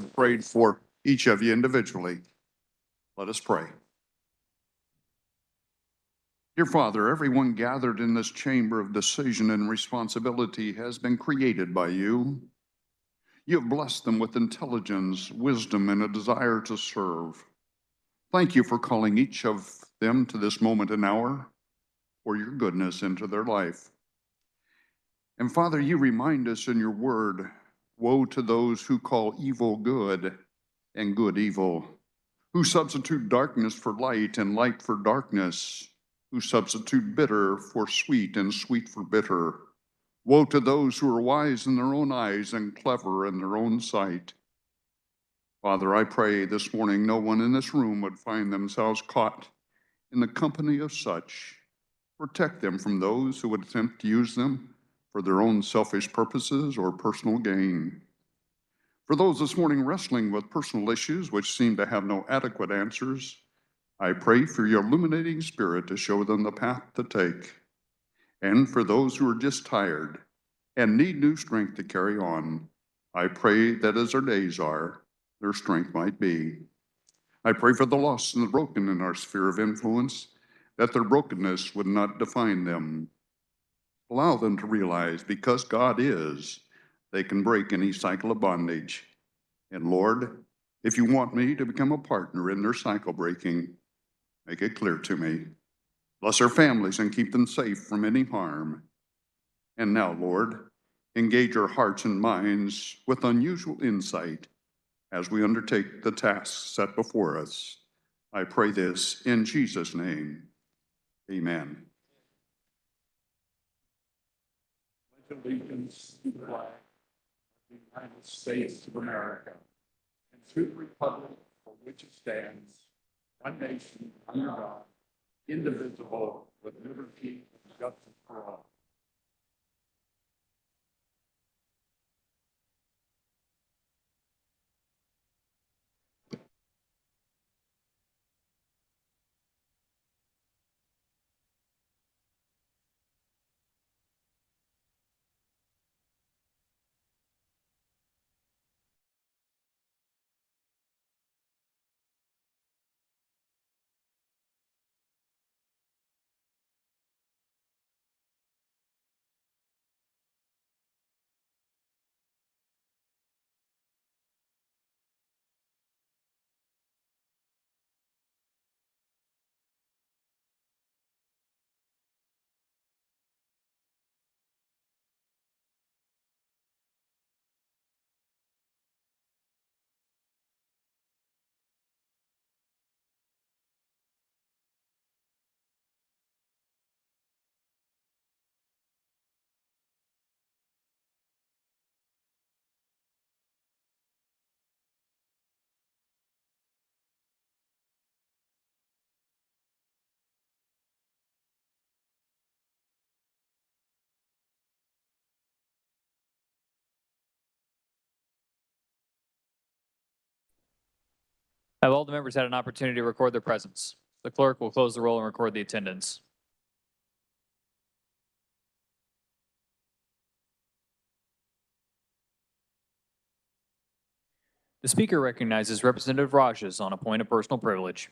prayed for each of you individually. Let us pray. Dear Father, everyone gathered in this chamber of decision and responsibility has been created by you. You have blessed them with intelligence, wisdom, and a desire to serve. Thank you for calling each of them to this moment and hour, for your goodness into their life. And Father, you remind us in your word, woe to those who call evil good and good evil, who substitute darkness for light and light for darkness, who substitute bitter for sweet and sweet for bitter. Woe to those who are wise in their own eyes and clever in their own sight. Father, I pray this morning no one in this room would find themselves caught in the company of such. Protect them from those who would attempt to use them for their own selfish purposes or personal gain. For those this morning wrestling with personal issues which seem to have no adequate answers, I pray for your illuminating spirit to show them the path to take. And for those who are just tired and need new strength to carry on, I pray that as their days are, their strength might be. I pray for the lost and the broken in our sphere of influence, that their brokenness would not define them. Allow them to realize because God is, they can break any cycle of bondage. And Lord, if you want me to become a partner in their cycle breaking, make it clear to me. Bless our families and keep them safe from any harm. And now, Lord, engage our hearts and minds with unusual insight as we undertake the tasks set before us. I pray this in Jesus' name. Amen. Allegiance to the flag of the United States of America and to the republic for which it stands, one nation, under God, indivisible, with liberty and justice for all. Have all the members had an opportunity to record their presence? The clerk will close the roll and record the attendance. The Speaker recognizes Representative Rajas on a point of personal privilege.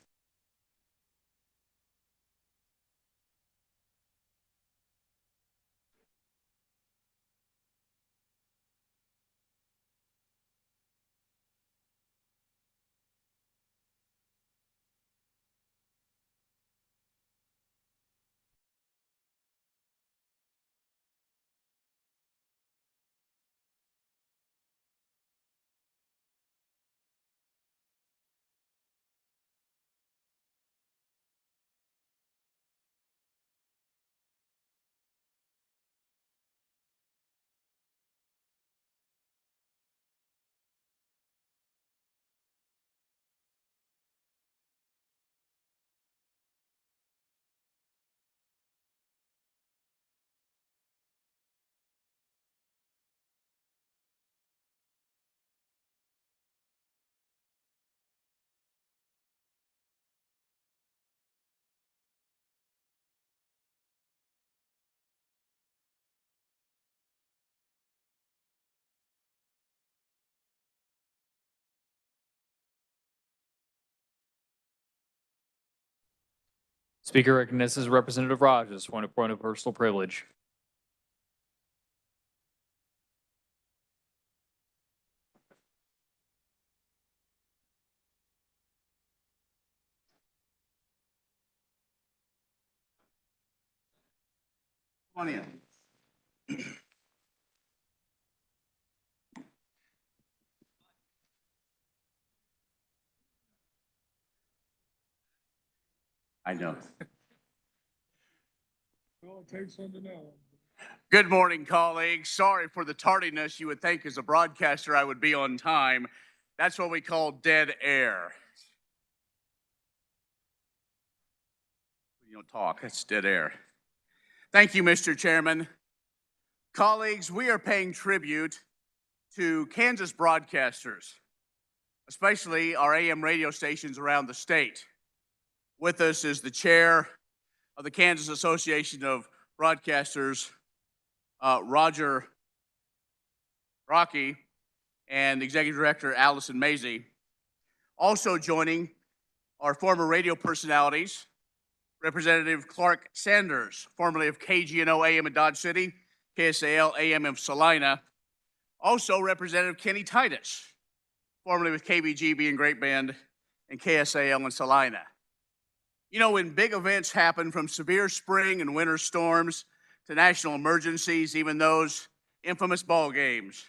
Speaker recognizes Representative Rogers for a point of personal privilege. Come on in. I know. Good morning, colleagues. Sorry for the tardiness. You would think as a broadcaster I would be on time. That's what we call dead air. You don't talk, it's dead air. Thank you, Mr. Chairman. Colleagues, we are paying tribute to Kansas broadcasters, especially our AM radio stations around the state. With us is the chair of the Kansas Association of Broadcasters, Roger Rocky, and Executive Director Allison Mazie. Also joining are former radio personalities, Representative Clark Sanders, formerly of KGNO AM in Dodge City, KSAL AM in Salina. Also Representative Kenny Titus, formerly with KBGB in Great Bend and KSAL in Salina. You know, when big events happen, from severe spring and winter storms to national emergencies, even those infamous ball games,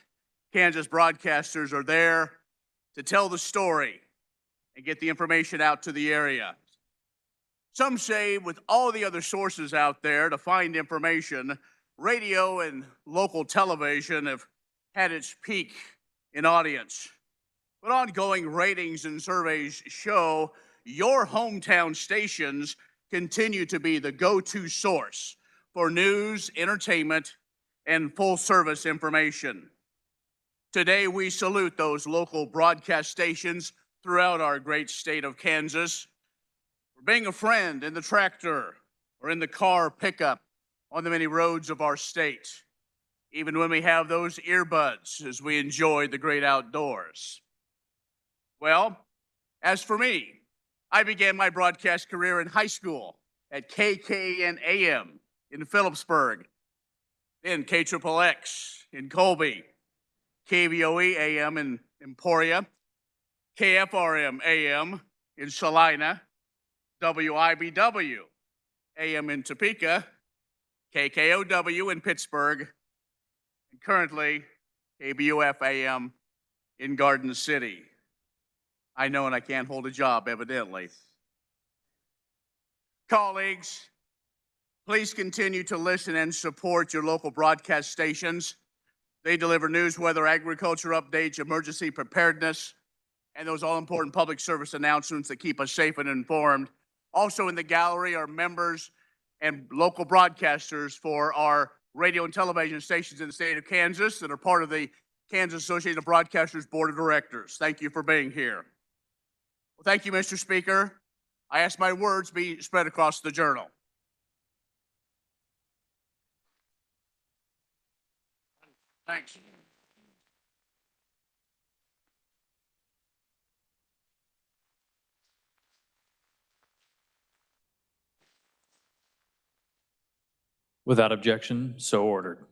Kansas broadcasters are there to tell the story and get the information out to the area. Some say with all the other sources out there to find information, radio and local television have had its peak in audience. But ongoing ratings and surveys show your hometown stations continue to be the go-to source for news, entertainment, and full-service information. Today, we salute those local broadcast stations throughout our great state of Kansas for being a friend in the tractor or in the car pickup on the many roads of our state, even when we have those earbuds as we enjoy the great outdoors. Well, as for me, I began my broadcast career in high school at KKN AM in Phillipsburg, then KXXX in Colby, KVOE AM in Emporia, KFRM AM in Salina, WIBW AM in Topeka, KKOW in Pittsburgh, and currently KBUF AM in Garden City. I know, and I can't hold a job, evidently. Colleagues, please continue to listen and support your local broadcast stations. They deliver news, weather, agriculture updates, emergency preparedness, and those all-important public service announcements that keep us safe and informed. Also in the gallery are members and local broadcasters for our radio and television stations in the state of Kansas that are part of the Kansas Association of Broadcasters Board of Directors. Thank you for being here. Well, thank you, Mr. Speaker. I ask my words be spread across the journal. Thanks. Without objection, so ordered.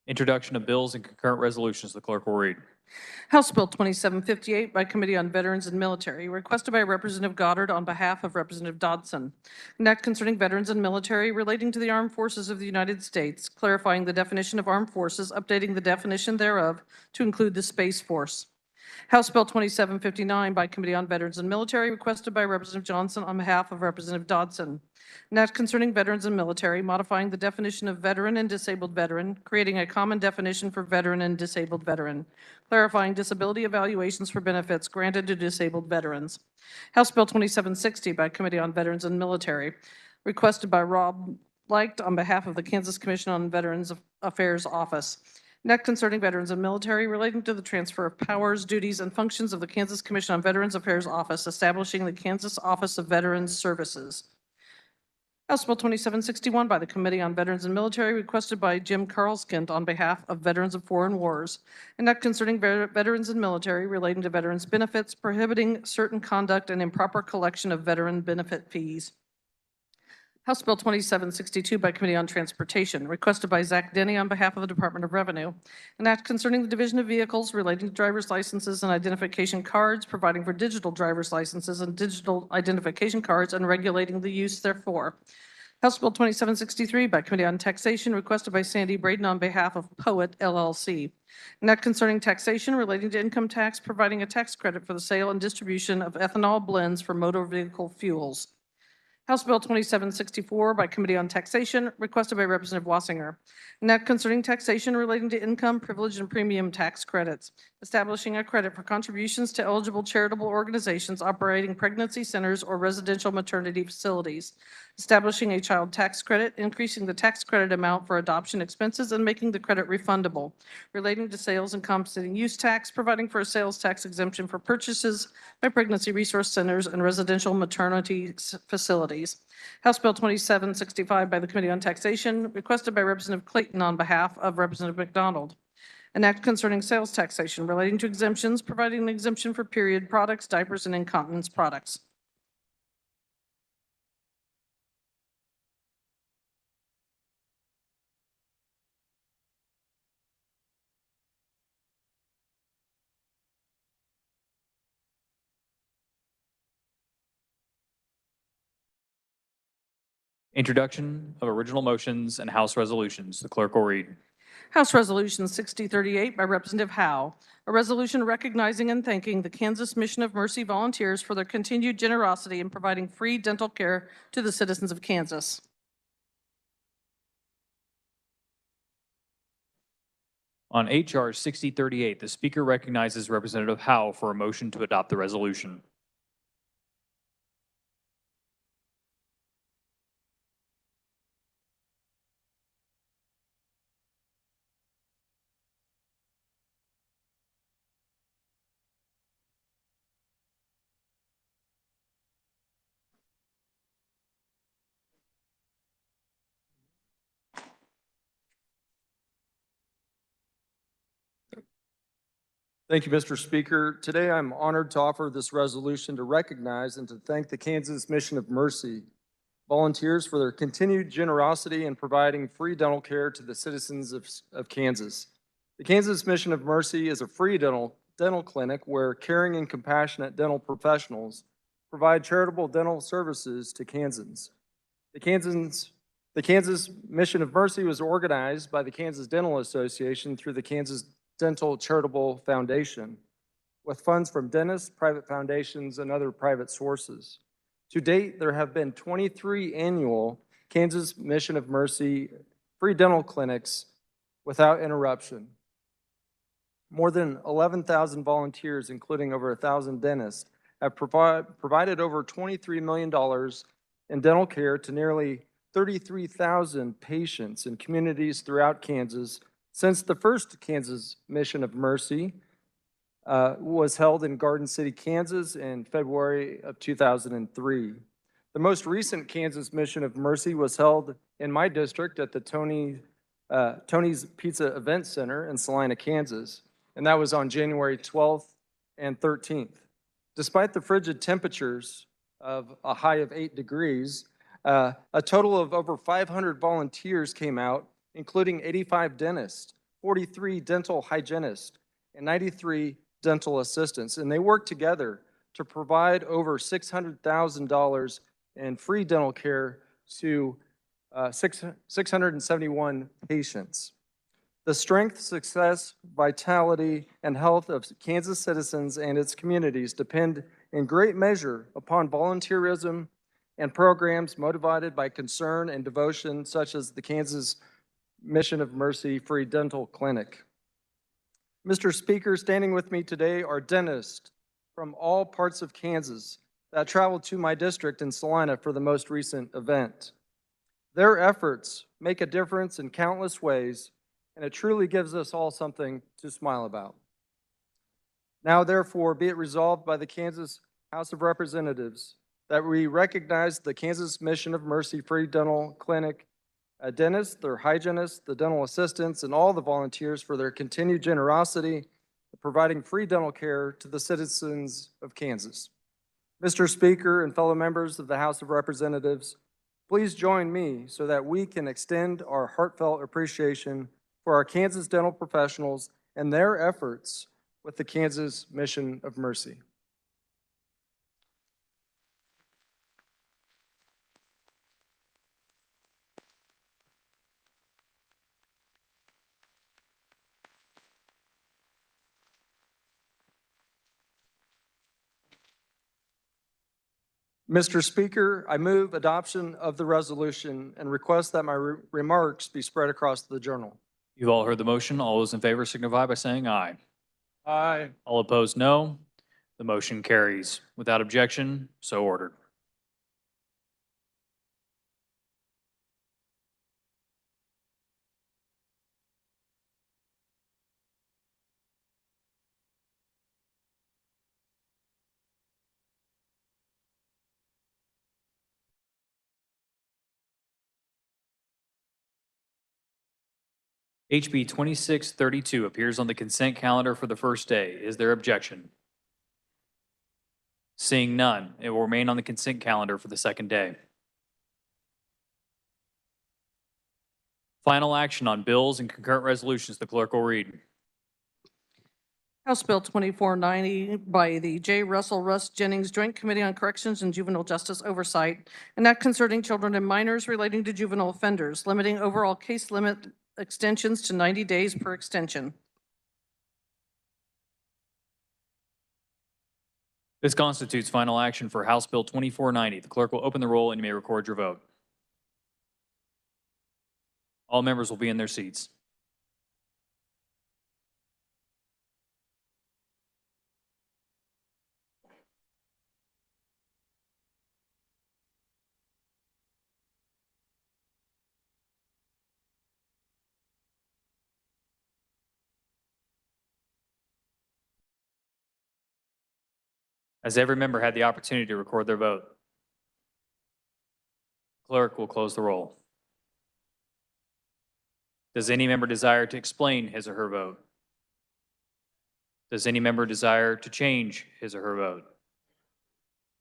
Introduction of bills and concurrent resolutions. The clerk will read. House Bill 2758 by Committee on Veterans and Military, requested by Representative Goddard on behalf of Representative Dodson. An act concerning veterans and military relating to the armed forces of the United States, clarifying the definition of armed forces, updating the definition thereof to include the Space Force. House Bill 2759 by Committee on Veterans and Military, requested by Representative Johnson on behalf of Representative Dodson. An act concerning veterans and military, modifying the definition of veteran and disabled veteran, creating a common definition for veteran and disabled veteran, clarifying disability evaluations for benefits granted to disabled veterans. House Bill 2760 by Committee on Veterans and Military, requested by Rob Leicht on behalf of the Kansas Commission on Veterans Affairs Office. An act concerning veterans and military relating to the transfer of powers, duties, and functions of the Kansas Commission on Veterans Affairs Office, establishing the Kansas Office of Veterans Services. House Bill 2761 by the Committee on Veterans and Military, requested by Jim Carlskind on behalf of Veterans of Foreign Wars, an act concerning veterans and military relating to veterans' benefits, prohibiting certain conduct and improper collection of veteran benefit fees. House Bill 2762 by Committee on Transportation, requested by Zach Denny on behalf of the Department of Revenue, an act concerning the division of vehicles relating to driver's licenses and identification cards, providing for digital driver's licenses and digital identification cards, and regulating the use therefor. House Bill 2763 by Committee on Taxation, requested by Sandy Braden on behalf of Poet LLC, an act concerning taxation relating to income tax, providing a tax credit for the sale and distribution of ethanol blends for motor vehicle fuels. House Bill 2764 by Committee on Taxation, requested by Representative Wassinger, an act concerning taxation relating to income, privilege, and premium tax credits, establishing a credit for contributions to eligible charitable organizations operating pregnancy centers or residential maternity facilities, establishing a child tax credit, increasing the tax credit amount for adoption expenses, and making the credit refundable, relating to sales and compensating use tax, providing for a sales tax exemption for purchases by pregnancy resource centers and residential maternity facilities. House Bill 2765 by the Committee on Taxation, requested by Representative Clayton on behalf of Representative McDonald. An act concerning sales taxation relating to exemptions, providing an exemption for period products, diapers, and incontinence products. Introduction of original motions and House resolutions. The clerk will read. House Resolution 6038 by Representative Howe, a resolution recognizing and thanking the Kansas Mission of Mercy volunteers for their continued generosity in providing free dental care to the citizens of Kansas. On H.R. 6038, the Speaker recognizes Representative Howe for a motion to adopt the resolution. Thank you, Mr. Speaker. Today, I'm honored to offer this resolution to recognize and to thank the Kansas Mission of Mercy volunteers for their continued generosity in providing free dental care to the citizens of Kansas. The Kansas Mission of Mercy is a free dental clinic where caring and compassionate dental professionals provide charitable dental services to Kansans. The Kansas Mission of Mercy was organized by the Kansas Dental Association through the Kansas Dental Charitable Foundation, with funds from dentists, private foundations, and other private sources. To date, there have been 23 annual Kansas Mission of Mercy free dental clinics without interruption. More than 11,000 volunteers, including over 1,000 dentists, have provided over $23 million in dental care to nearly 33,000 patients in communities throughout Kansas since the first Kansas Mission of Mercy was held in Garden City, Kansas in February of 2003. The most recent Kansas Mission of Mercy was held in my district at the Tony's Pizza Event Center in Salina, Kansas, and that was on January 12th and 13th. Despite the frigid temperatures of a high of 8 degrees, a total of over 500 volunteers came out, including 85 dentists, 43 dental hygienists, and 93 dental assistants. And they worked together to provide over $600,000 in free dental care to 671 patients. The strength, success, vitality, and health of Kansas citizens and its communities depend in great measure upon volunteerism and programs motivated by concern and devotion, such as the Kansas Mission of Mercy Free Dental Clinic. Mr. Speaker, standing with me today are dentists from all parts of Kansas that traveled to my district in Salina for the most recent event. Their efforts make a difference in countless ways, and it truly gives us all something to smile about. Now, therefore, be it resolved by the Kansas House of Representatives that we recognize the Kansas Mission of Mercy Free Dental Clinic dentists, their hygienists, the dental assistants, and all the volunteers for their continued generosity in providing free dental care to the citizens of Kansas. Mr. Speaker and fellow members of the House of Representatives, please join me so that we can extend our heartfelt appreciation for our Kansas dental professionals and their efforts with the Kansas Mission of Mercy. Mr. Speaker, I move adoption of the resolution and request that my remarks be spread across the journal. You've all heard the motion. All those in favor signify by saying aye. Aye. All opposed, no. The motion carries. Without objection, so ordered. HB 2632 appears on the consent calendar for the first day. Is there objection? Seeing none, it will remain on the consent calendar for the second day. Final action on bills and concurrent resolutions. The clerk will read. House Bill 2490 by the J. Russell Russ Jennings Joint Committee on Corrections and Juvenile Justice Oversight, an act concerning children and minors relating to juvenile offenders, limiting overall case limit extensions to 90 days per extension. This constitutes final action for House Bill 2490. The clerk will open the roll and you may record your vote. All members will be in their seats. Has every member had the opportunity to record their vote? Clerk will close the roll. Does any member desire to explain his or her vote? Does any member desire to change his or her vote?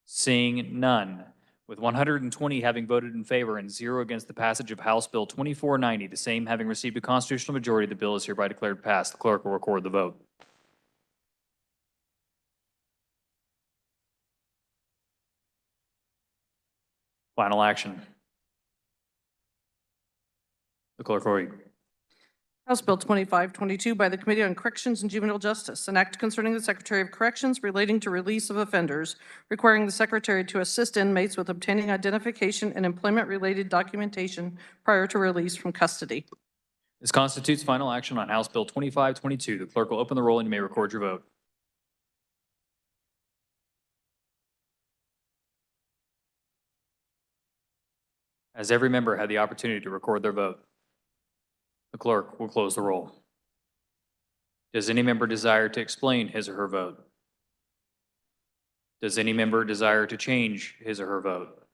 Seeing none, with 120 having voted in favor and 0 against the passage of House Bill 2490, the same having received a constitutional majority, the bill is hereby declared passed. The clerk will record the vote. Final action. The clerk will read. House Bill 2522 by the Committee on Corrections and Juvenile Justice, an act concerning the Secretary of Corrections relating to release of offenders, requiring the Secretary to assist inmates with obtaining identification and employment-related documentation prior to release from custody. This constitutes final action on House Bill 2522. The clerk will open the roll and you may record your vote. Has every member had the opportunity to record their vote? The clerk will close the roll. Does any member desire to explain his or her vote? Does any member desire to change his or her vote?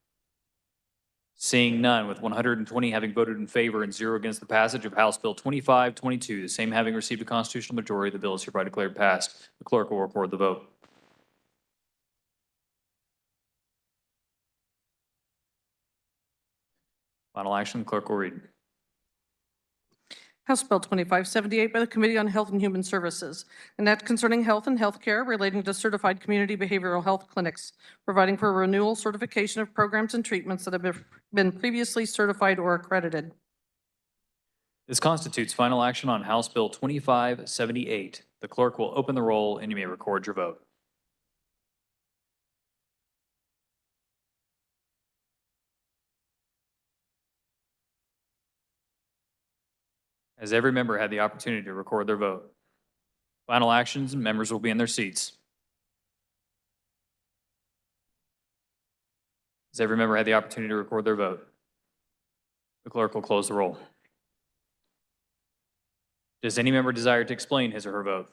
Seeing none, with 120 having voted in favor and 0 against the passage of House Bill 2522, the same having received a constitutional majority, the bill is hereby declared passed. The clerk will record the vote. Final action, the clerk will read. House Bill 2578 by the Committee on Health and Human Services, an act concerning health and health care relating to certified community behavioral health clinics, providing for renewal certification of programs and treatments that have been previously certified or accredited. This constitutes final action on House Bill 2578. The clerk will open the roll and you may record your vote. Has every member had the opportunity to record their vote? Final actions and members will be in their seats. Has every member had the opportunity to record their vote? The clerk will close the roll. Does any member desire to explain his or her vote?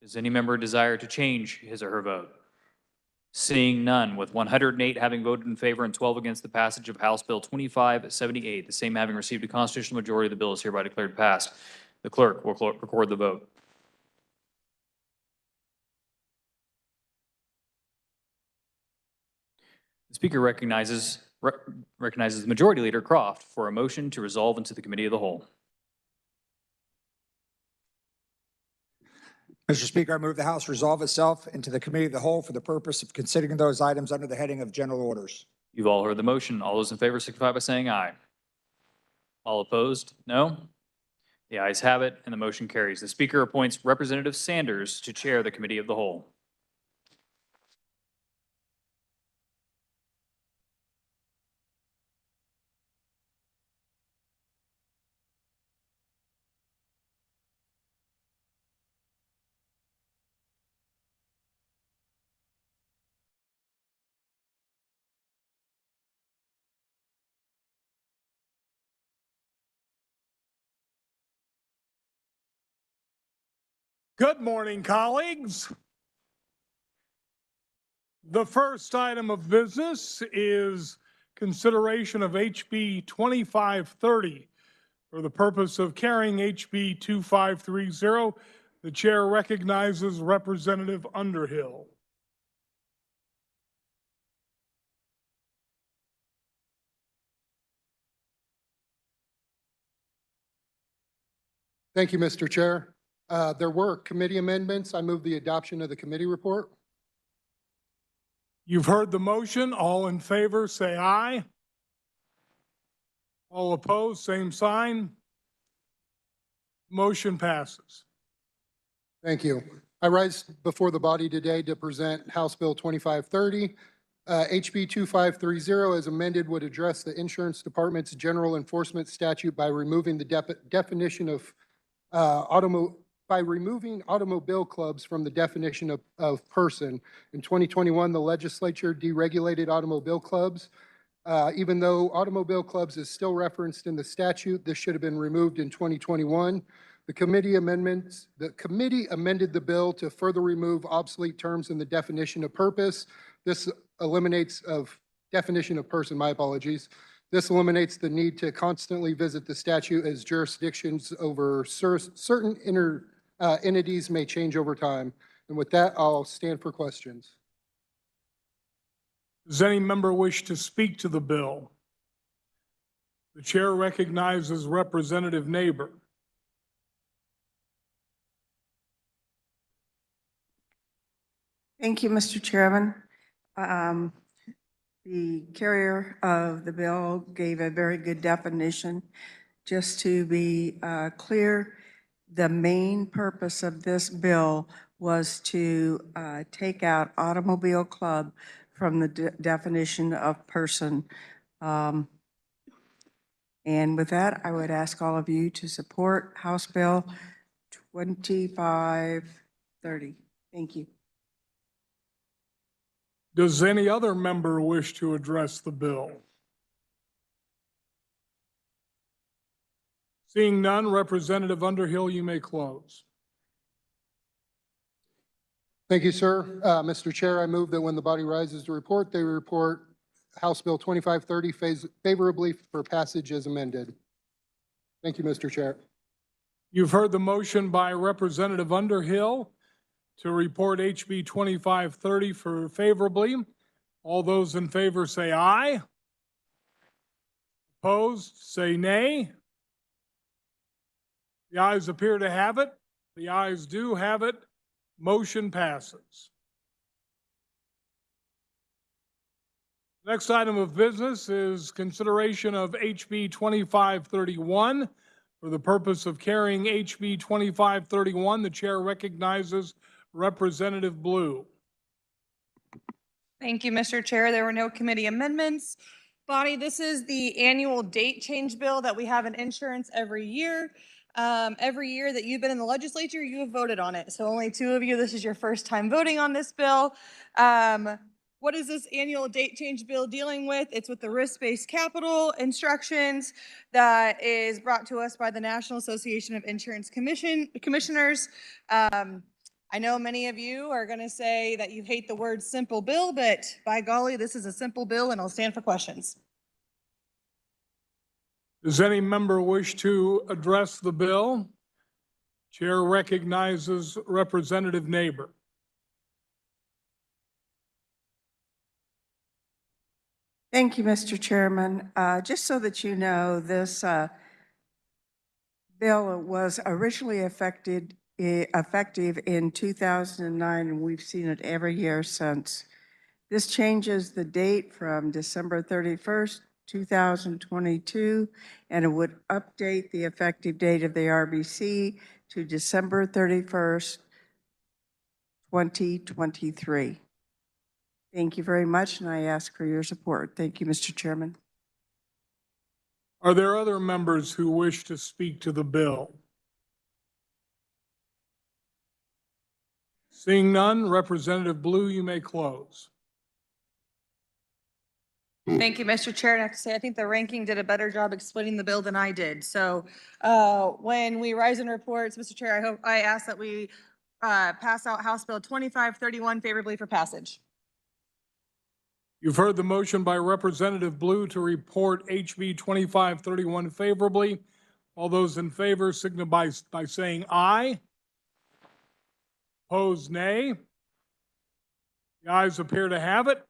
Does any member desire to change his or her vote? Seeing none, with 108 having voted in favor and 12 against the passage of House Bill 2578, the same having received a constitutional majority, the bill is hereby declared passed. The clerk will record the vote. The Speaker recognizes the Majority Leader Croft for a motion to resolve into the Committee of the Whole. Mr. Speaker, I move the House resolve itself into the Committee of the Whole for the purpose of considering those items under the heading of General Orders. You've all heard the motion. All those in favor signify by saying aye. All opposed, no? The ayes have it, and the motion carries. The Speaker appoints Representative Sanders to chair the Committee of the Whole. Good morning, colleagues. The first item of business is consideration of HB 2530. For the purpose of carrying HB 2530, the chair recognizes Representative Underhill. Thank you, Mr. Chair. There were committee amendments. I move the adoption of the committee report. You've heard the motion. All in favor, say aye. All opposed, same sign. Motion passes. Thank you. I rise before the body today to present House Bill 2530. HB 2530 as amended would address the Insurance Department's general enforcement statute by removing the definition of automobile clubs from the definition of person. In 2021, the legislature deregulated automobile clubs. Even though automobile clubs is still referenced in the statute, this should have been removed in 2021. The committee amended the bill to further remove obsolete terms in the definition of purpose. This eliminates definition of person, my apologies. This eliminates the need to constantly visit the statute as jurisdictions over certain entities may change over time. And with that, I'll stand for questions. Does any member wish to speak to the bill? The chair recognizes Representative Neighbor. Thank you, Mr. Chairman. The carrier of the bill gave a very good definition. Just to be clear, the main purpose of this bill was to take out automobile club from the definition of person. And with that, I would ask all of you to support House Bill 2530. Thank you. Does any other member wish to address the bill? Seeing none, Representative Underhill, you may close. Thank you, sir. Mr. Chair, I move that when the body rises to report, they report House Bill 2530 favorably for passage as amended. Thank you, Mr. Chair. You've heard the motion by Representative Underhill to report HB 2530 for favorably. All those in favor say aye. Opposed, say nay. The ayes appear to have it. The ayes do have it. Motion passes. Next item of business is consideration of HB 2531. For the purpose of carrying HB 2531, the chair recognizes Representative Blue. Thank you, Mr. Chair. There were no committee amendments. Body, this is the annual date change bill that we have in insurance every year. Every year that you've been in the legislature, you have voted on it. So only two of you, this is your first time voting on this bill. What is this annual date change bill dealing with? It's with the risk-based capital instructions that is brought to us by the National Association of Insurance Commissioners. I know many of you are going to say that you hate the word simple bill, but by golly, this is a simple bill and I'll stand for questions. Does any member wish to address the bill? Chair recognizes Representative Neighbor. Thank you, Mr. Chairman. Just so that you know, this bill was originally effective in 2009, and we've seen it every year since. This changes the date from December 31st, 2022, and it would update the effective date of the RBC to December 31st, 2023. Thank you very much, and I ask for your support. Thank you, Mr. Chairman. Are there other members who wish to speak to the bill? Seeing none, Representative Blue, you may close. Thank you, Mr. Chair. And I have to say, I think the ranking did a better job explaining the bill than I did. So when we rise in reports, Mr. Chair, I ask that we pass out House Bill 2531 favorably for passage. You've heard the motion by Representative Blue to report HB 2531 favorably. All those in favor signify by saying aye. Opposed, nay. The ayes appear to have it.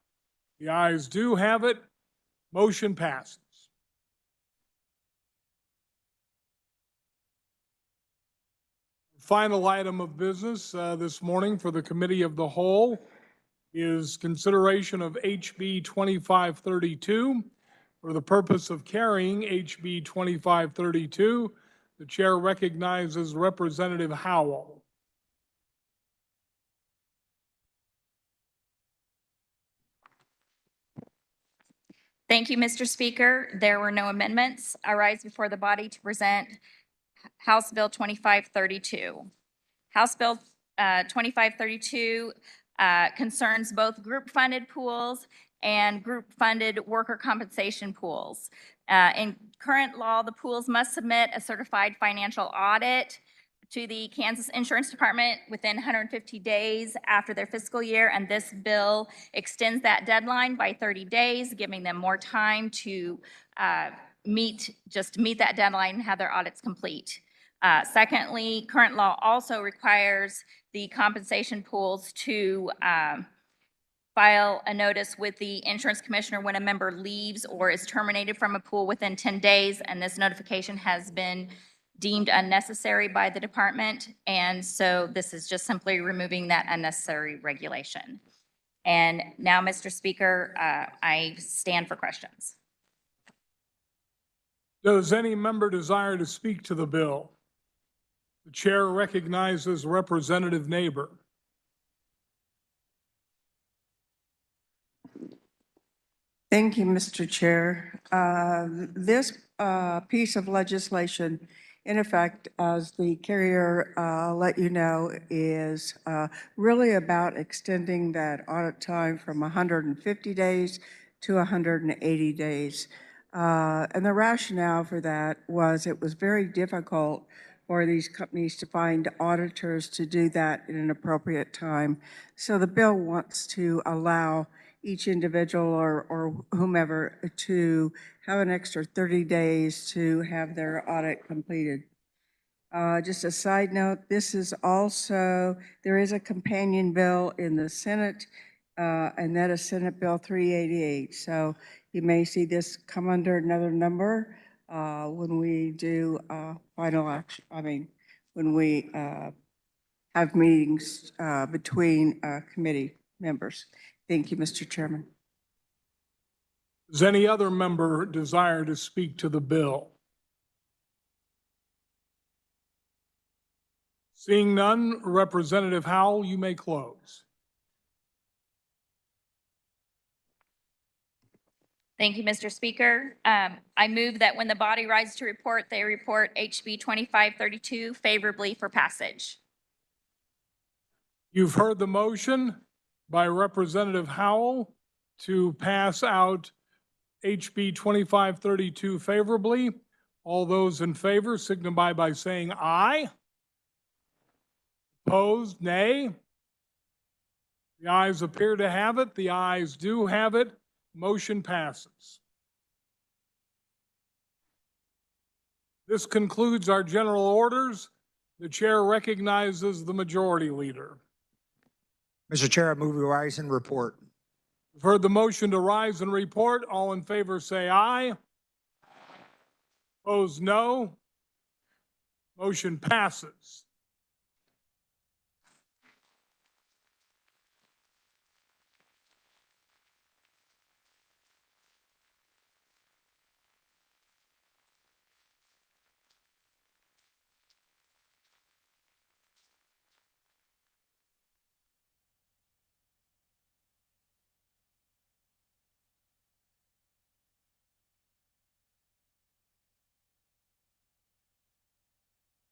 The ayes do have it. Motion passes. Final item of business this morning for the Committee of the Whole is consideration of HB 2532. For the purpose of carrying HB 2532, the chair recognizes Representative Howell. Thank you, Mr. Speaker. There were no amendments. I rise before the body to present House Bill 2532. House Bill 2532 concerns both group-funded pools and group-funded worker compensation pools. In current law, the pools must submit a certified financial audit to the Kansas Insurance Department within 150 days after their fiscal year, and this bill extends that deadline by 30 days, giving them more time to meet that deadline and have their audits complete. Secondly, current law also requires the compensation pools to file a notice with the insurance commissioner when a member leaves or is terminated from a pool within 10 days, and this notification has been deemed unnecessary by the department, and so this is just simply removing that unnecessary regulation. And now, Mr. Speaker, I stand for questions. Does any member desire to speak to the bill? The chair recognizes Representative Neighbor. Thank you, Mr. Chair. This piece of legislation, in effect, as the carrier let you know, is really about extending that audit time from 150 days to 180 days. And the rationale for that was it was very difficult for these companies to find auditors to do that in an appropriate time. So the bill wants to allow each individual or whomever to have an extra 30 days to have their audit completed. Just a side note, this is also, there is a companion bill in the Senate, and that is Senate Bill 388. So you may see this come under another number when we do final action, when we have meetings between committee members. Thank you, Mr. Chairman. Does any other member desire to speak to the bill? Seeing none, Representative Howell, you may close. Thank you, Mr. Speaker. I move that when the body rises to report, they report HB 2532 favorably for passage. You've heard the motion by Representative Howell to pass out HB 2532 favorably. All those in favor signify by saying aye. opposed, nay. The ayes appear to have it. The ayes do have it. Motion passes. This concludes our general orders. The chair recognizes the majority leader. Mr. Chair, I move we rise and report. You've heard the motion to rise and report. All in favor say aye. Opposed, no. Motion passes.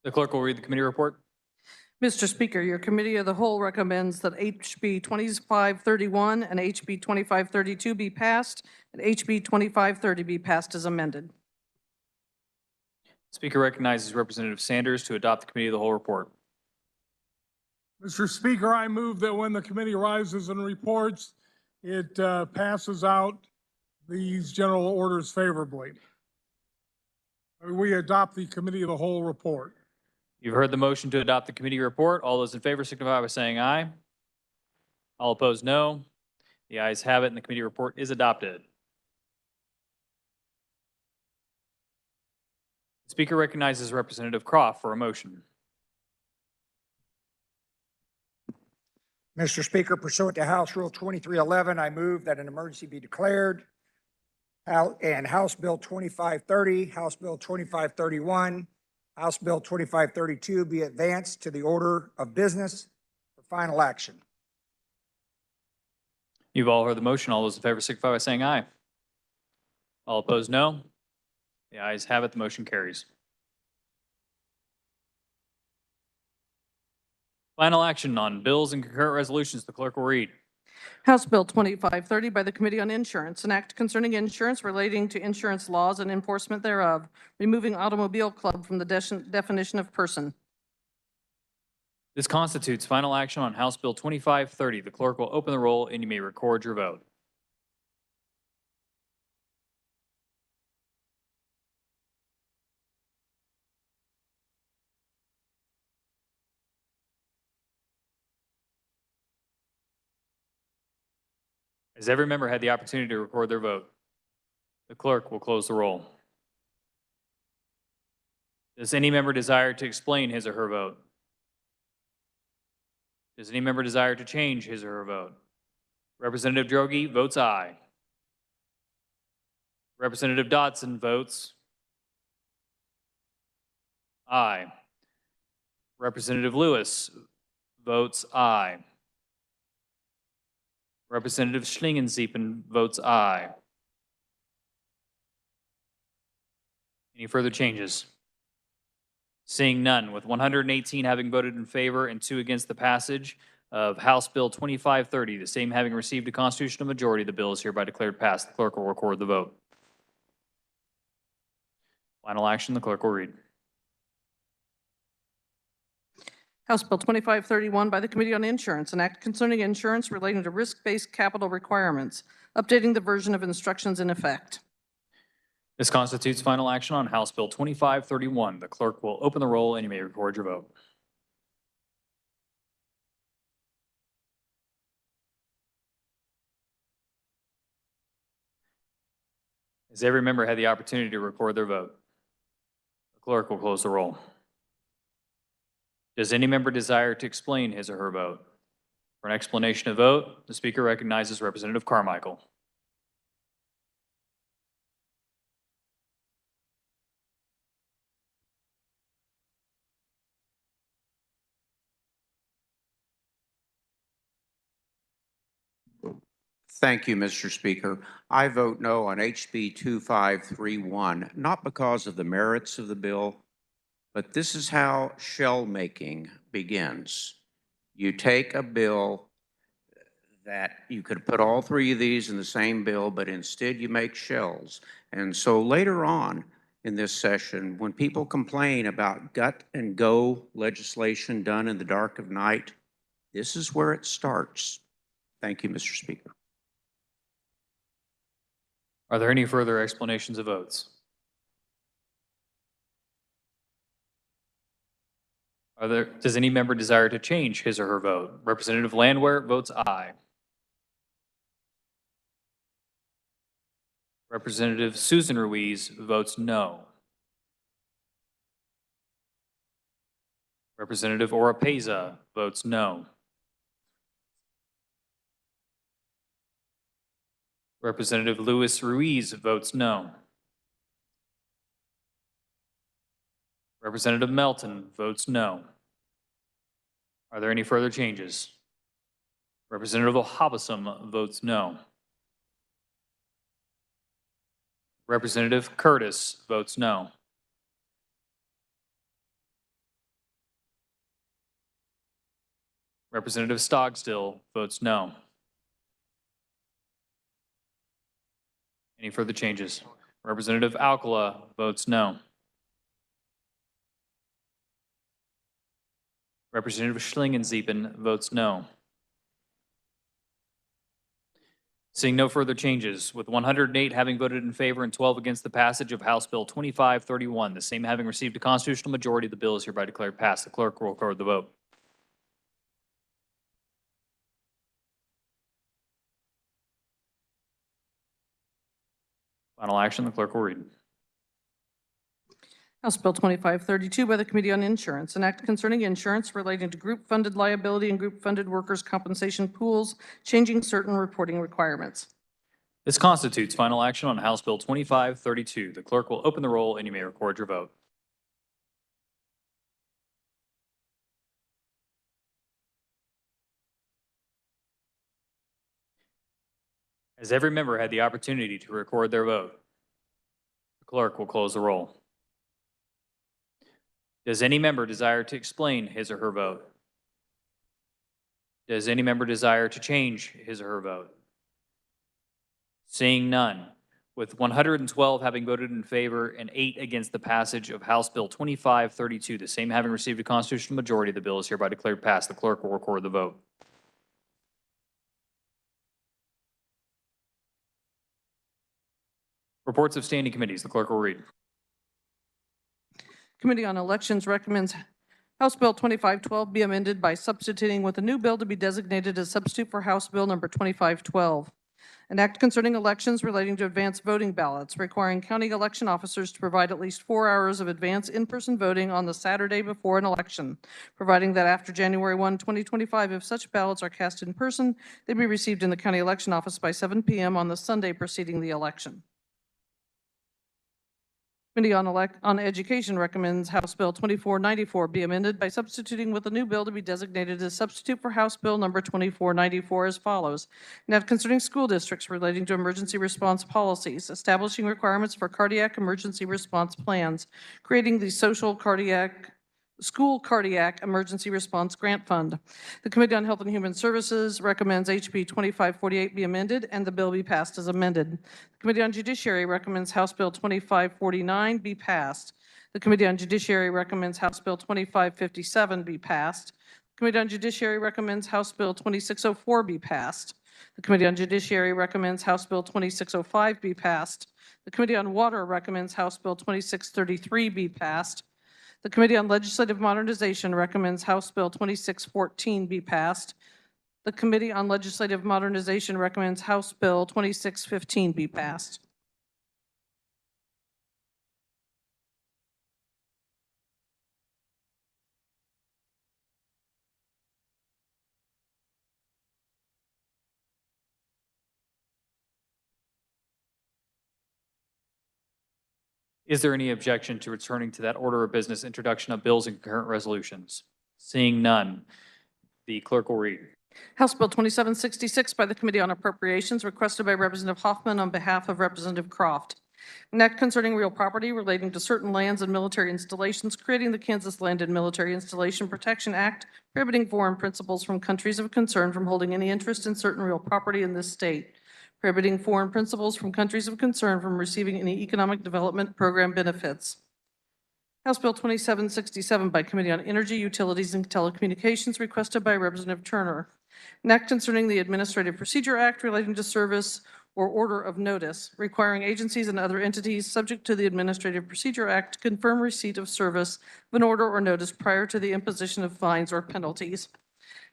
The clerk will read the committee report. Mr. Speaker, your Committee of the Whole recommends that HB 2531 and HB 2532 be passed and HB 2530 be passed as amended. Speaker recognizes Representative Sanders to adopt the committee of the whole report. Mr. Speaker, I move that when the committee rises and reports, it passes out these general orders favorably. We adopt the committee of the whole report. You've heard the motion to adopt the committee report. All those in favor signify by saying aye. All opposed, no. The ayes have it, and the committee report is adopted. The Speaker recognizes Representative Croft for a motion. Mr. Speaker, pursuant to House Rule 2311, I move that an emergency be declared and House Bill 2530, House Bill 2531, House Bill 2532 be advanced to the order of business for final action. You've all heard the motion. All those in favor signify by saying aye. All opposed, no. The ayes have it. The motion carries. Final action on bills and concurrent resolutions. The clerk will read. House Bill 2530 by the Committee on Insurance, an act concerning insurance relating to insurance laws and enforcement thereof, removing automobile club from the definition of person. This constitutes final action on House Bill 2530. The clerk will open the roll and you may record your vote. Has every member had the opportunity to record their vote? The clerk will close the roll. Does any member desire to explain his or her vote? Does any member desire to change his or her vote? Representative Droege votes aye. Representative Dodson votes aye. Representative Lewis votes aye. Representative Schlingensiepen votes aye. Any further changes? Seeing none, with 118 having voted in favor and 2 against the passage of House Bill 2530, the same having received a constitutional majority, the bill is hereby declared passed. The clerk will record the vote. Final action, the clerk will read. House Bill 2531 by the Committee on Insurance, an act concerning insurance relating to risk-based capital requirements, updating the version of instructions in effect. This constitutes final action on House Bill 2531. The clerk will open the roll and you may record your vote. Has every member had the opportunity to record their vote? The clerk will close the roll. Does any member desire to explain his or her vote? For an explanation of vote, the Speaker recognizes Representative Carmichael. Thank you, Mr. Speaker. I vote no on HB 2531, not because of the merits of the bill, but this is how shell making begins. You take a bill that you could put all 3 of these in the same bill, but instead you make shells. And so later on, in this session. When people complain about gut and go legislation done in the dark of night, this is where it starts. Thank you, Mr. Speaker. Are there any further explanations of votes? Does any member desire to change his or her vote? Representative Landwehr votes aye. Representative Susan Ruiz votes no. Representative Oropeza votes no. Representative Luis Ruiz votes no. Representative Melton votes no. Are there any further changes? Representative Hobson votes no. Representative Curtis votes no. Representative Stogstill votes no. Any further changes? Representative Alcala votes no. Representative Schlingensiepen votes no. Seeing no further changes, with 108 having voted in favor and 12 against the passage of House Bill 2531, the same having received a constitutional majority, the bill is hereby declared passed. The clerk will record the vote. Final action, the clerk will read. House Bill 2532 by the Committee on Insurance, an act concerning insurance relating to group-funded liability and group-funded workers' compensation pools, changing certain reporting requirements. This constitutes final action on House Bill 2532. The clerk will open the roll and you may record your vote. Has every member had the opportunity to record their vote? The clerk will close the roll. Does any member desire to explain his or her vote? Does any member desire to change his or her vote? Seeing none, with 112 having voted in favor and 8 against the passage of House Bill 2532, the same having received a constitutional majority, the bill is hereby declared passed. The clerk will record the vote. Reports of standing committees. The clerk will read. Committee on Elections recommends House Bill 2512 be amended by substituting with a new bill to be designated as substitute for House Bill number 2512. An act concerning elections relating to advanced voting ballots, requiring county election officers to provide at least 4 hours of advance in-person voting on the Saturday before an election, providing that after January 1, 2025, if such ballots are cast in person, they be received in the county election office by 7 p.m. on the Sunday preceding the election. Committee on Education recommends House Bill 2494 be amended by substituting with a new bill to be designated as substitute for House Bill number 2494 as follows. Now concerning school districts relating to emergency response policies, establishing requirements for cardiac emergency response plans, creating the School Cardiac Emergency Response Grant Fund. The Committee on Health and Human Services recommends HB 2548 be amended and the bill be passed as amended. The Committee on Judiciary recommends House Bill 2549 be passed. The Committee on Judiciary recommends House Bill 2557 be passed. The Committee on Judiciary recommends House Bill 2604 be passed. The Committee on Judiciary recommends House Bill 2605 be passed. The Committee on Water recommends House Bill 2633 be passed. The Committee on Legislative Modernization recommends House Bill 2614 be passed. The Committee on Legislative Modernization recommends House Bill 2615 be passed. Is there any objection to returning to that order of business, introduction of bills and concurrent resolutions? Seeing none, the clerk will read. House Bill 2766 by the Committee on Appropriations, requested by Representative Hoffman on behalf of Representative Croft. An act concerning real property relating to certain lands and military installations, creating the Kansas Land and Military Installation Protection Act, prohibiting foreign principals from countries of concern from holding any interest in certain real property in this state, prohibiting foreign principals from countries of concern from receiving any economic development program benefits. House Bill 2767 by Committee on Energy, Utilities, and Telecommunications, requested by Representative Turner. An act concerning the Administrative Procedure Act relating to service or order of notice, requiring agencies and other entities subject to the Administrative Procedure Act to confirm receipt of service of an order or notice prior to the imposition of fines or penalties.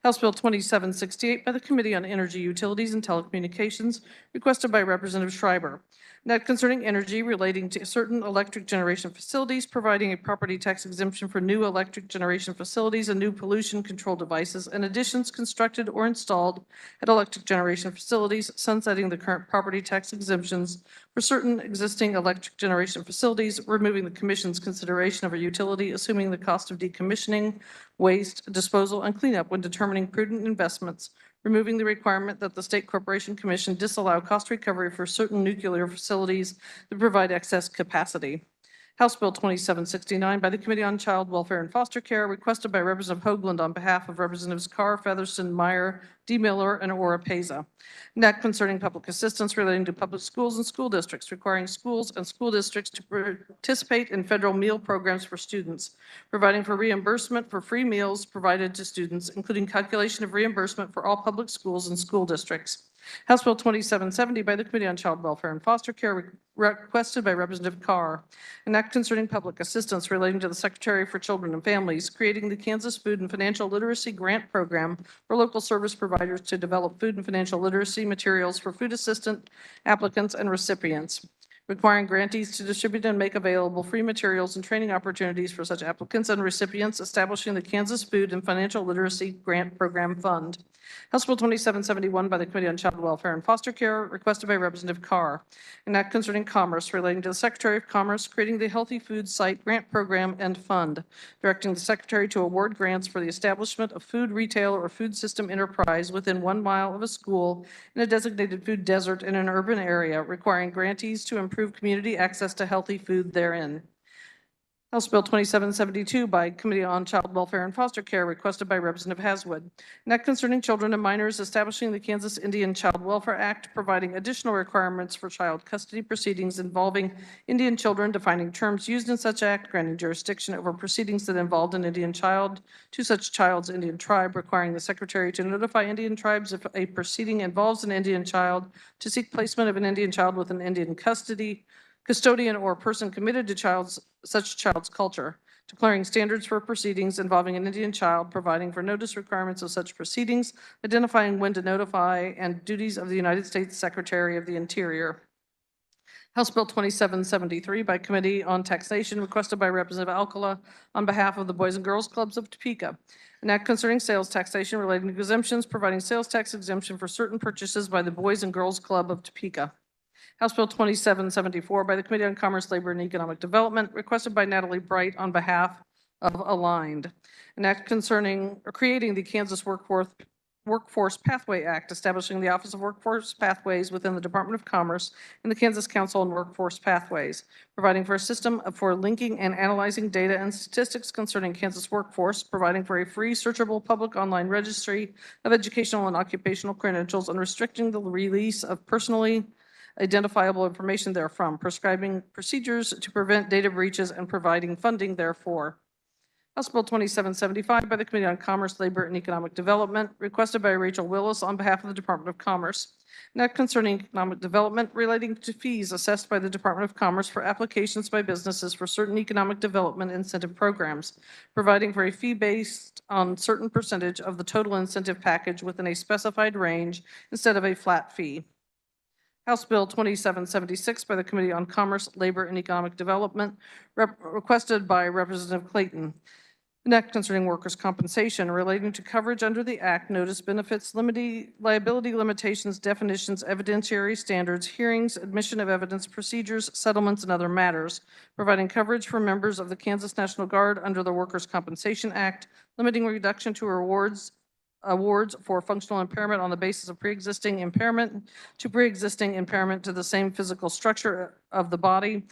House Bill 2768 by the Committee on Energy, Utilities, and Telecommunications, requested by Representative Schreiber. An act concerning energy relating to certain electric generation facilities, providing a property tax exemption for new electric generation facilities and new pollution control devices and additions constructed or installed at electric generation facilities, sunsetting the current property tax exemptions for certain existing electric generation facilities, removing the Commission's consideration of a utility, assuming the cost of decommissioning, waste, disposal, and cleanup when determining prudent investments, removing the requirement that the State Corporation Commission disallow cost recovery for certain nuclear facilities that provide excess capacity. House Bill 2769 by the Committee on Child Welfare and Foster Care, requested by Representative Hoagland on behalf of Representatives Carr, Featherston, Meyer, D. Miller, and Oropeza. An act concerning public assistance relating to public schools and school districts, requiring schools and school districts to participate in federal meal programs for students, providing for reimbursement for free meals provided to students, including calculation of reimbursement for all public schools and school districts. House Bill 2770 by the Committee on Child Welfare and Foster Care, requested by Representative Carr. An act concerning public assistance relating to the Secretary for Children and Families, creating the Kansas Food and Financial Literacy Grant Program for local service providers to develop food and financial literacy materials for food assistant applicants and recipients, requiring grantees to distribute and make available free materials and training opportunities for such applicants and recipients, establishing the Kansas Food and Financial Literacy Grant Program Fund. House Bill 2771 by the Committee on Child Welfare and Foster Care, requested by Representative Carr. An act concerning commerce relating to the Secretary of Commerce, creating the Healthy Food Site Grant Program and Fund, directing the Secretary to award grants for the establishment of food retail or food system enterprise within 1 mile of a school in a designated food desert in an urban area, requiring grantees to improve community access to healthy food therein. House Bill 2772 by Committee on Child Welfare and Foster Care, requested by Representative Haswood. An act concerning children and minors, establishing the Kansas Indian Child Welfare Act, providing additional requirements for child custody proceedings involving Indian children, defining terms used in such act, granting jurisdiction over proceedings that involved an Indian child to such child's Indian tribe, requiring the Secretary to notify Indian tribes if a proceeding involves an Indian child, to seek placement of an Indian child with an Indian custodian or person committed to such child's culture, declaring standards for proceedings involving an Indian child, providing for notice requirements of such proceedings, identifying when to notify, and duties of the United States Secretary of the Interior. House Bill 2773 by Committee on Taxation, requested by Representative Alcala on behalf of the Boys and Girls Clubs of Topeka. An act concerning sales taxation relating to exemptions, providing sales tax exemption for certain purchases by the Boys and Girls Club of Topeka. House Bill 2774 by the Committee on Commerce, Labor, and Economic Development, requested by Natalie Bright on behalf of Aligned. An act concerning creating the Kansas Workforce Pathway Act, establishing the Office of Workforce Pathways within the Department of Commerce and the Kansas Council on Workforce Pathways, providing for a system for linking and analyzing data and statistics concerning Kansas workforce, providing for a free searchable public online registry of educational and occupational credentials, and restricting the release of personally identifiable information therefrom, prescribing procedures to prevent data breaches, and providing funding therefore. House Bill 2775 by the Committee on Commerce, Labor, and Economic Development, requested by Rachel Willis on behalf of the Department of Commerce. An act concerning economic development relating to fees assessed by the Department of Commerce for applications by businesses for certain economic development incentive programs, providing for a fee based on certain percentage of the total incentive package within a specified range instead of a flat fee. House Bill 2776 by the Committee on Commerce, Labor, and Economic Development, requested by Representative Clayton. An act concerning workers' compensation relating to coverage under the Act, notice, benefits, liability limitations, definitions, evidentiary standards, hearings, admission of evidence, procedures, settlements, and other matters, providing coverage for members of the Kansas National Guard under the Workers' Compensation Act, limiting reduction to awards for functional impairment on the basis of pre-existing impairment to the same physical structure of the body,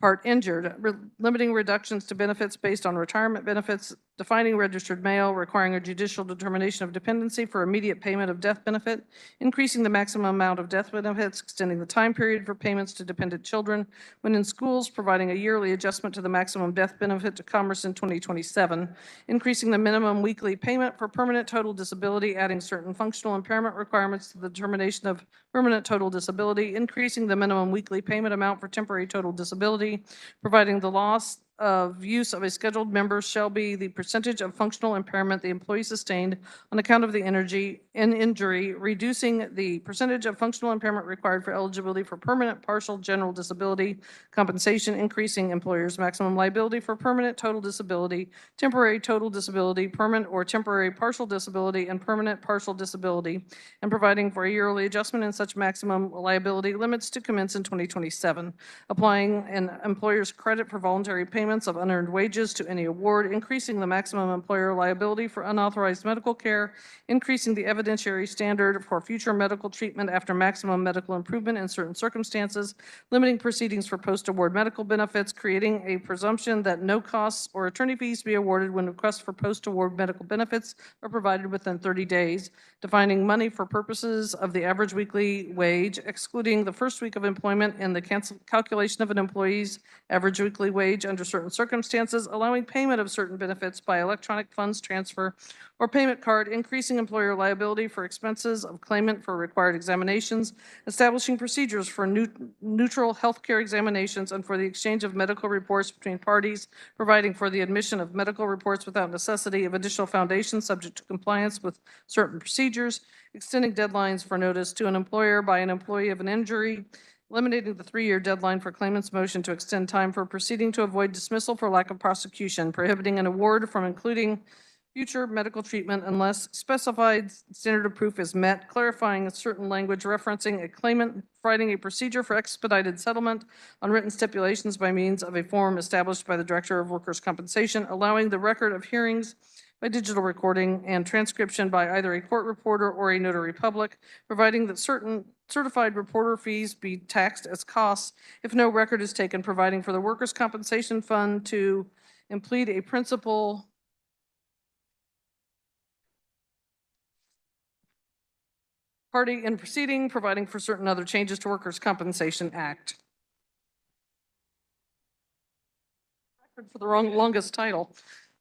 part injured, limiting reductions to benefits based on retirement benefits defining registered mail, requiring a judicial determination of dependency for immediate payment of death benefit, increasing the maximum amount of death benefits, extending the time period for payments to dependent children when in schools, providing a yearly adjustment to the maximum death benefit to Commerce in 2027, increasing the minimum weekly payment for permanent total disability, adding certain functional impairment requirements to the determination of permanent total disability, increasing the minimum weekly payment amount for temporary total disability, providing the loss of use of a scheduled member shall be the percentage of functional impairment the employee sustained on account of the injury, reducing the percentage of functional impairment required for eligibility for permanent partial general disability compensation, increasing employers' maximum liability for permanent total disability, temporary total disability, permanent or temporary partial disability, and permanent partial disability, and providing for a yearly adjustment in such maximum liability limits to commence in 2027, applying an employer's credit for voluntary payments of unearned wages to any award, increasing the maximum employer liability for unauthorized medical care, increasing the evidentiary standard for future medical treatment after maximum medical improvement in certain circumstances, limiting proceedings for post-award medical benefits, creating a presumption that no costs or attorney fees be awarded when requests for post-award medical benefits are provided within 30 days, defining money for purposes of the average weekly wage, excluding the first week of employment in the calculation of an employee's average weekly wage under certain circumstances, allowing payment of certain benefits by electronic funds transfer or payment card, increasing employer liability for expenses of claimant for required examinations, establishing procedures for neutral healthcare examinations and for the exchange of medical reports between parties, providing for the admission of medical reports without necessity of additional foundations subject to compliance with certain procedures, extending deadlines for notice to an employer by an employee of an injury, eliminating the 3-year deadline for claimant's motion to extend time for proceeding to avoid dismissal for lack of prosecution, prohibiting an award from including future medical treatment unless specified standard of proof is met, clarifying a certain language referencing a claimant, providing a procedure for expedited settlement on written stipulations by means of a form established by the Director of Workers' Compensation, allowing the record of hearings by digital recording and transcription by either a court reporter or a notary public, providing that certain certified reporter fees be taxed as costs if no record is taken, providing for the Workers' Compensation Fund to implead a principal party in proceeding, providing for certain other changes to Workers' Compensation Act. For the longest title.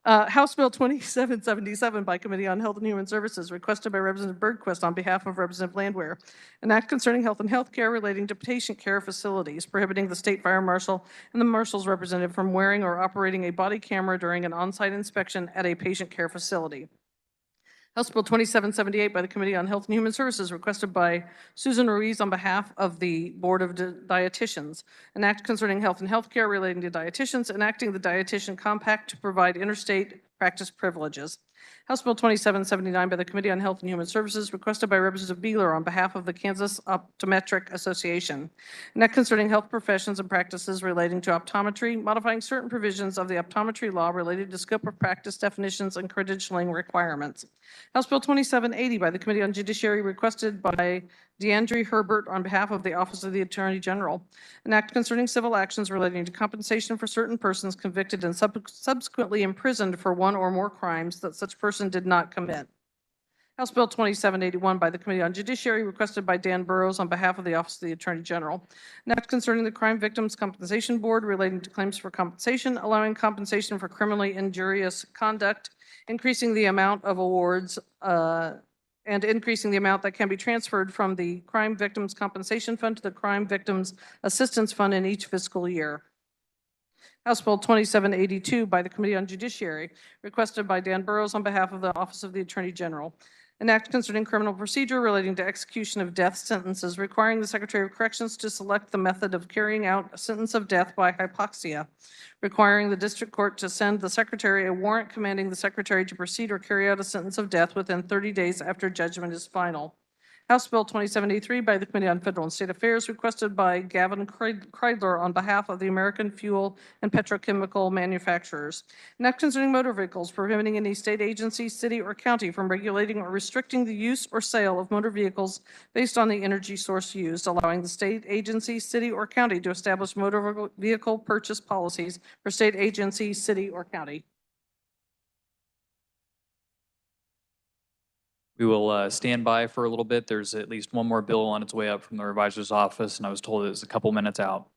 House Bill 2777 by Committee on Health and Human Services, requested by Representative Bergquist on behalf of Representative Landwehr. An act concerning health and health care relating to patient care facilities, prohibiting the state fire marshal and the marshal's representative from wearing or operating a body camera during an on-site inspection at a patient care facility. House Bill 2778 by the Committee on Health and Human Services, requested by Susan Ruiz on behalf of the Board of Dietitians. An act concerning health and health care relating to dietitians, enacting the Dietitian Compact to provide interstate practice privileges. House Bill 2779 by the Committee on Health and Human Services, requested by Representative Beeler on behalf of the Kansas Optometric Association. An act concerning health professions and practices relating to optometry, modifying certain provisions of the optometry law related to scope of practice definitions and credentialing requirements. House Bill 2780 by the Committee on Judiciary, requested by DeAndre Herbert on behalf of the Office of the Attorney General. An act concerning civil actions relating to compensation for certain persons convicted and subsequently imprisoned for one or more crimes that such person did not commit. House Bill 2781 by the Committee on Judiciary, requested by Dan Burrows on behalf of the Office of the Attorney General. An act concerning the Crime Victims Compensation Board relating to claims for compensation, allowing compensation for criminally injurious conduct, increasing the amount of awards and increasing the amount that can be transferred from the Crime Victims Compensation Fund to the Crime Victims Assistance Fund in each fiscal year. House Bill 2782 by the Committee on Judiciary, requested by Dan Burrows on behalf of the Office of the Attorney General. An act concerning criminal procedure relating to execution of death sentences, requiring the Secretary of Corrections to select the method of carrying out a sentence of death by hypoxia, requiring the District Court to send the Secretary a warrant commanding the Secretary to proceed or carry out a sentence of death within 30 days after judgment is final. House Bill 2073 by the Committee on Federal and State Affairs, requested by Gavin Kreidler on behalf of the American Fuel and Petrochemical Manufacturers. An act concerning motor vehicles, prohibiting any state agency, city, or county from regulating or restricting the use or sale of motor vehicles based on the energy source used, allowing the state agency, city, or county to establish motor vehicle purchase policies for state agency, city, or county. We will stand by for a little bit. There's at least one more bill on its way up from the revisor's office, and I was told it was a couple minutes out.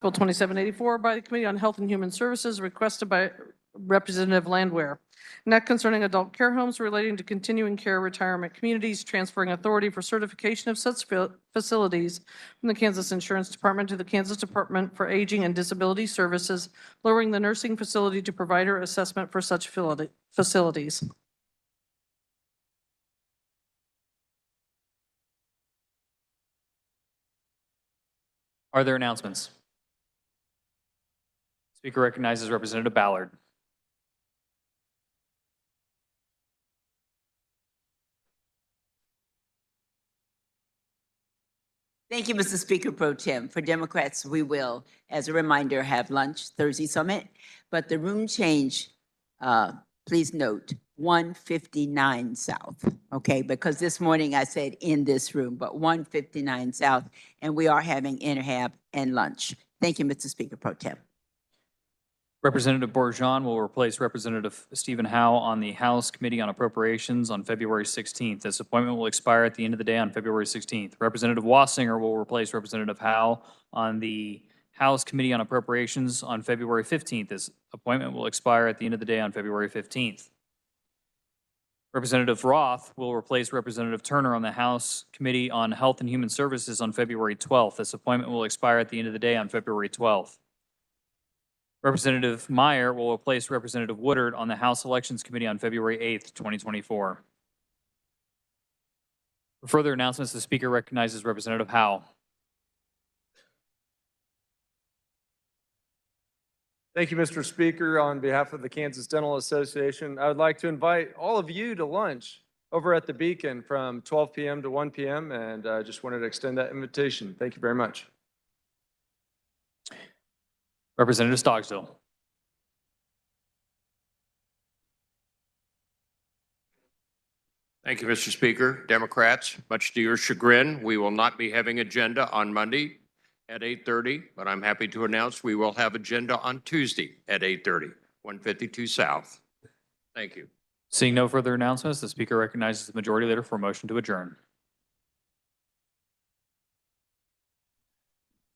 Bill 2784 by the Committee on Health and Human Services, requested by Representative Landwehr. An act concerning adult care homes relating to continuing care retirement communities, transferring authority for certification of such facilities from the Kansas Insurance Department to the Kansas Department for Aging and Disability Services, lowering the nursing facility to provider assessment for such facilities. Are there announcements? Speaker recognizes Representative Ballard. Thank you, Mr. Speaker Pro Tem. For Democrats, we will, as a reminder, have lunch Thursday summit, but the room change, please note, 159 South, okay? Because this morning I said in this room, but 159 South, and we are having interhab and lunch. Thank you, Mr. Speaker Pro Tem. Representative Bourgeon will replace Representative Stephen Howe on the House Committee on Appropriations on February 16th. This appointment will expire at the end of the day on February 16th. Representative Wassinger will replace Representative Howe on the House Committee on Appropriations on February 15th. This appointment will expire at the end of the day on February 15th. Representative Roth will replace Representative Turner on the House Committee on Health and Human Services on February 12th. This appointment will expire at the end of the day on February 12th. Representative Meyer will replace Representative Woodard on the House Elections Committee on February 8th, 2024. For further announcements, the Speaker recognizes Representative Howe. Thank you, Mr. Speaker. On behalf of the Kansas Dental Association, I would like to invite all of you to lunch over at the Beacon from 12 p.m. to 1 p.m. and I just wanted to extend that invitation. Thank you very much. Representative Stogsdill. Thank you, Mr. Speaker. Democrats, much to your chagrin, we will not be having agenda on Monday at 8:30, but I'm happy to announce we will have agenda on Tuesday at 8:30, 152 South. Thank you. Seeing no further announcements, the Speaker recognizes the Majority Leader for a motion to adjourn.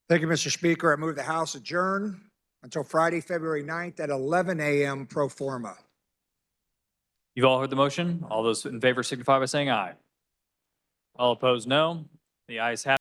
Thank you, Mr. Speaker. I move the House adjourn until Friday, February 9th at 11 a.m. pro forma. You've all heard the motion. All those in favor signify by saying aye. All opposed, no. The ayes have it.